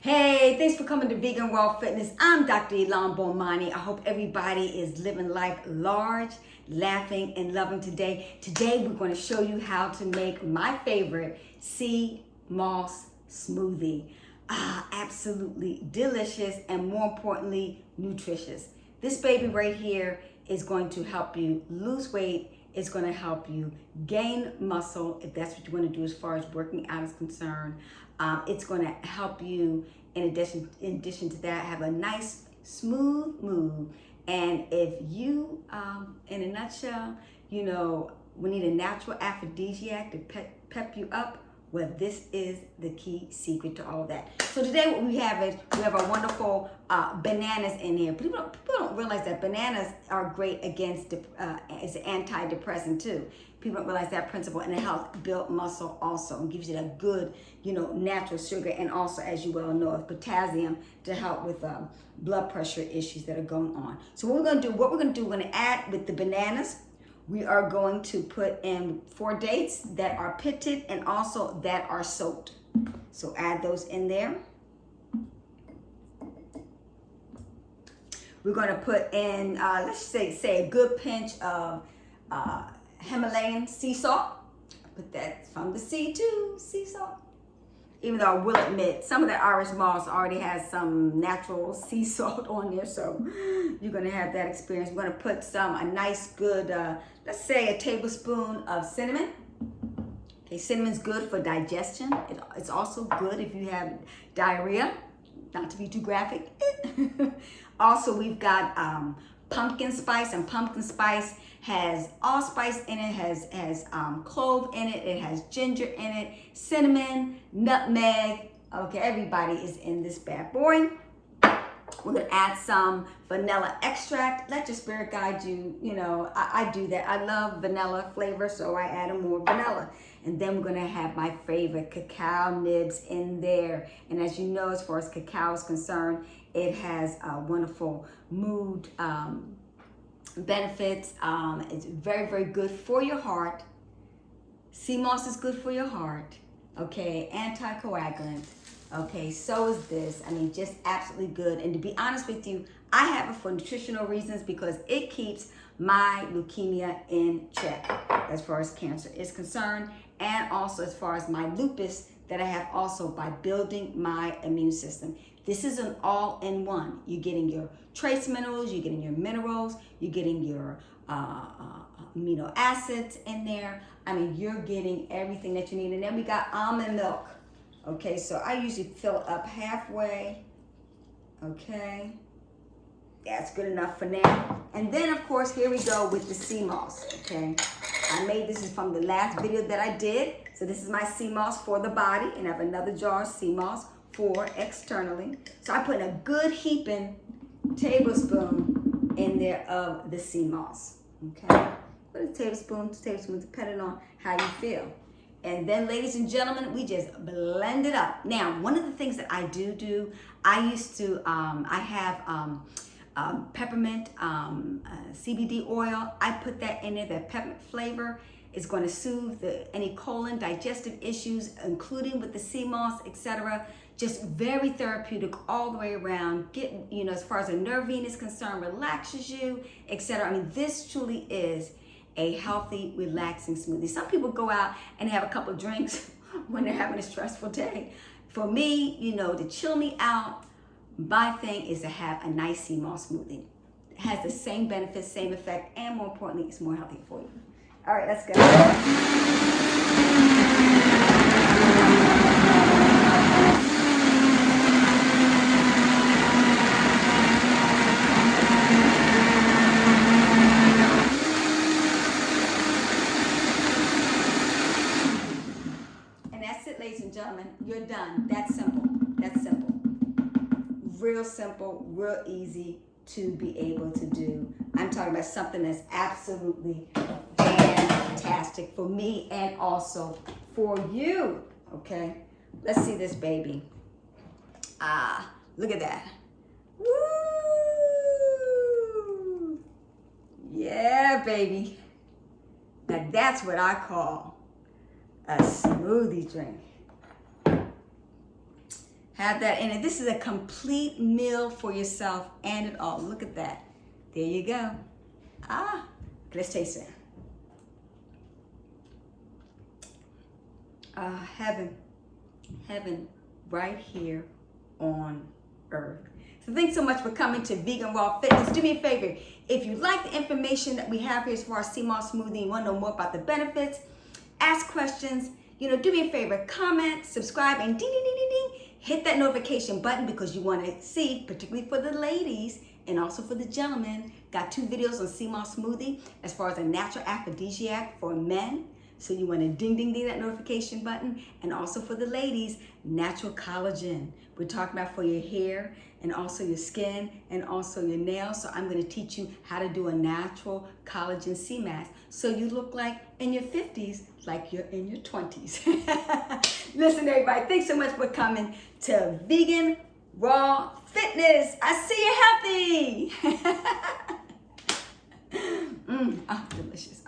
Hey, thanks for coming to Vegan Raw Fitness. I'm Dr. Ilan Bomani. I hope everybody is living life large, laughing, and loving today. Today, we're going to show you how to make my favorite sea moss smoothie. Absolutely delicious and more importantly, nutritious. This baby right here is going to help you lose weight. It's going to help you gain muscle if that's what you want to do as far as working out is concerned. It's going to help you, in addition to that, have a nice, smooth mood. And if you, in a nutshell, we need a natural aphrodisiac to pep you up. Well, this is the key secret to all of that. So today what we have is, we have our wonderful bananas in here. People don't realize that bananas are great against, it's an antidepressant too. People don't realize that principle, and it helps build muscle also, and gives you that good, natural sugar, and also, as you well know, potassium to help with blood pressure issues that are going on. So what we're going to do, we're going to add with the bananas, we are going to put in 4 dates that are pitted and also that are soaked. So add those in there. We're going to put in, let's say a good pinch of Himalayan sea salt. Put that from the sea too, sea salt. Even though I will admit, some of the Irish moss already has some natural sea salt on there, so you're gonna have that experience. We're gonna put a nice good, let's say a tablespoon of cinnamon. Okay, cinnamon's good for digestion. It's also good if you have diarrhea, not to be too graphic. Also, we've got pumpkin spice, and pumpkin spice has allspice in it, has clove in it, it has ginger in it, cinnamon, nutmeg. Okay, everybody is in this bad boy. We're gonna add some vanilla extract. Let your spirit guide you. I do that. I love vanilla flavor, so I add more vanilla. And then we're gonna have my favorite cacao nibs in there. And as you know, as far as cacao is concerned, it has a wonderful mood benefits. It's very, very good for your heart. Sea moss is good for your heart. Okay, anticoagulant. Okay, so is this. Just absolutely good. And to be honest with you, I have it for nutritional reasons because it keeps my leukemia in check as far as cancer is concerned, and also as far as my lupus that I have also by building my immune system. This is an all-in-one. You're getting your trace minerals, you're getting your minerals, you're getting your amino acids in there. You're getting everything that you need. And then we got almond milk. Okay, so I usually fill it up halfway. Okay, that's good enough for now. And then, of course, here we go with the sea moss. Okay, I made this from the last video that I did. So this is my sea moss for the body, and I have another jar of sea moss for externally. So I put a good heaping tablespoon in there of the sea moss. Okay, put a tablespoon, 2 tablespoons, depending on how you feel. And then, ladies and gentlemen, we just blend it up. Now, one of the things that I do, I used to, I have peppermint CBD oil. I put that in there. That peppermint flavor is going to soothe any colon digestive issues, including with the sea moss, etc. Just very therapeutic all the way around. Get, as far as the nerve is concerned, relaxes you, etc. this truly is a healthy, relaxing smoothie. Some people go out and have a couple of drinks when they're having a stressful day. For me, to chill me out, my thing is to have a nice sea moss smoothie. It has the same benefits, same effect, and more importantly, it's more healthy for you. All right, let's go. Ladies and gentlemen, you're done. That's simple. That's simple. Real simple, real easy to be able to do. I'm talking about something that's absolutely fantastic for me and also for you. Okay, let's see this baby. Look at that. Woo! Yeah, baby. Now that's what I call a smoothie drink. Have that in it. This is a complete meal for yourself and it all. Look at that. There you go. Let's taste it. Heaven right here on earth. So thanks so much for coming to Vegan Raw Fitness. Do me a favor. If you like the information that we have here as far as Seamoss Smoothie and want to know more about the benefits, ask questions, do me a favor, comment, subscribe, and ding, ding, ding, ding, ding. Hit that notification button because you want to see, particularly for the ladies and also for the gentlemen, got 2 videos on Seamoss Smoothie as far as a natural aphrodisiac for men. So you want to ding, ding, ding that notification button. And also for the ladies, natural collagen. We're talking about for your hair and also your skin and also your nails. So I'm going to teach you how to do a natural collagen sea mask. So you look like in your 50s, like you're in your 20s. Listen, everybody, thanks so much for coming to Vegan Raw Fitness. I see you healthy. Delicious.